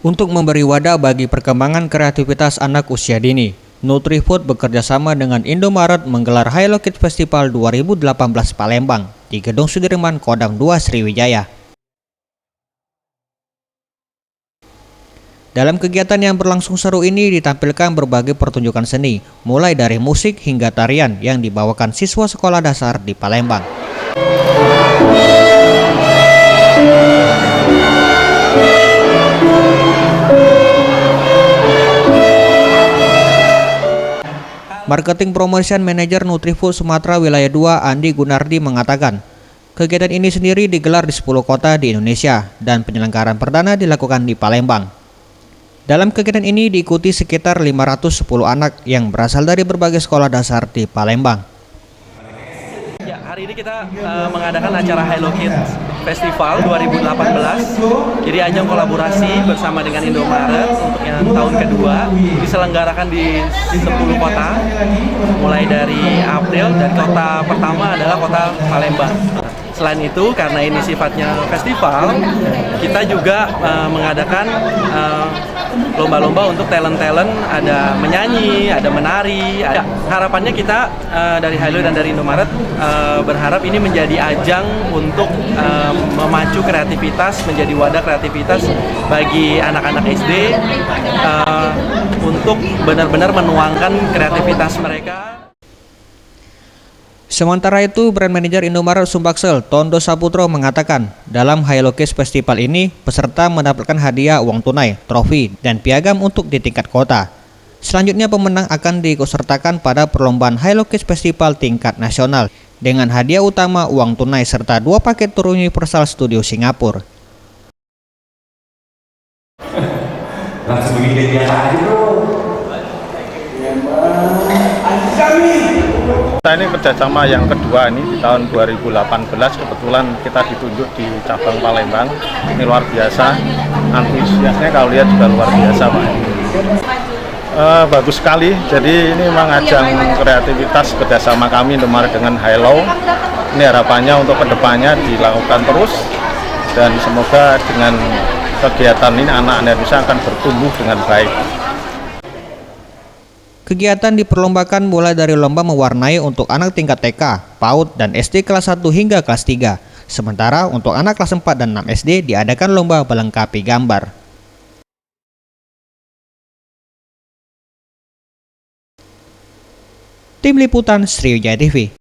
Untuk memberi wadah bagi perkembangan kreativitas anak usia dini, Nutrifood bekerjasama dengan Indomaret menggelar Hello Kids Festival 2018 Palembang di Gedung Sudirman, Kodam 2 Sriwijaya. Dalam kegiatan yang berlangsung seru ini ditampilkan berbagai pertunjukan seni, mulai dari musik hingga tarian yang dibawakan siswa sekolah dasar di Palembang. Marketing Promotion Manager Nutrifood Sumatera Wilayah 2 Andi Gunardi mengatakan, kegiatan ini sendiri digelar di 10 kota di Indonesia dan penyelenggaraan perdana dilakukan di Palembang. Dalam kegiatan ini diikuti sekitar 510 anak yang berasal dari berbagai sekolah dasar di Palembang. Ya, hari ini kita mengadakan acara Hello Kids Festival 2018. Jadi ajang kolaborasi bersama dengan Indomaret untuk yang tahun kedua diselenggarakan di 10 kota mulai dari April, dan kota pertama adalah kota Palembang. Selain itu, karena ini sifatnya festival, kita juga mengadakan lomba-lomba untuk talent-talent, ada menyanyi, ada menari. Harapannya kita dari Hello dan dari Indomaret berharap ini menjadi ajang untuk memacu kreativitas, menjadi wadah kreativitas bagi anak-anak SD untuk benar-benar menuangkan kreativitas mereka. Sementara itu, Brand Manager Indomaret Sumbaksel, Tondo Saputro mengatakan, dalam Hello Kids Festival ini, peserta mendapatkan hadiah uang tunai, trofi, dan piagam untuk di tingkat kota. Selanjutnya, pemenang akan diikutsertakan pada perlombaan Hello Kids Festival tingkat nasional, dengan hadiah utama uang tunai serta 2 paket tur Universal Studio Singapura. Langsung bikin biasa aja bro. Kita ini kerjasama yang kedua ini di tahun 2018, kebetulan kita ditunjuk di cabang Palembang. Ini luar biasa, antusiasnya kalau lihat juga luar biasa Pak. Bagus sekali, jadi ini memang ajang kreativitas kerjasama kami Indomaret dengan Hello. Ini harapannya untuk kedepannya dilakukan terus, dan semoga dengan kegiatan ini anak-anak Indonesia akan bertumbuh dengan baik. Kegiatan diperlombakan mulai dari lomba mewarnai untuk anak tingkat TK, PAUD, dan SD kelas 1 hingga kelas 3. Sementara untuk anak kelas 4 dan 6 SD diadakan lomba melengkapi gambar. Tim Liputan Sriwijaya TV.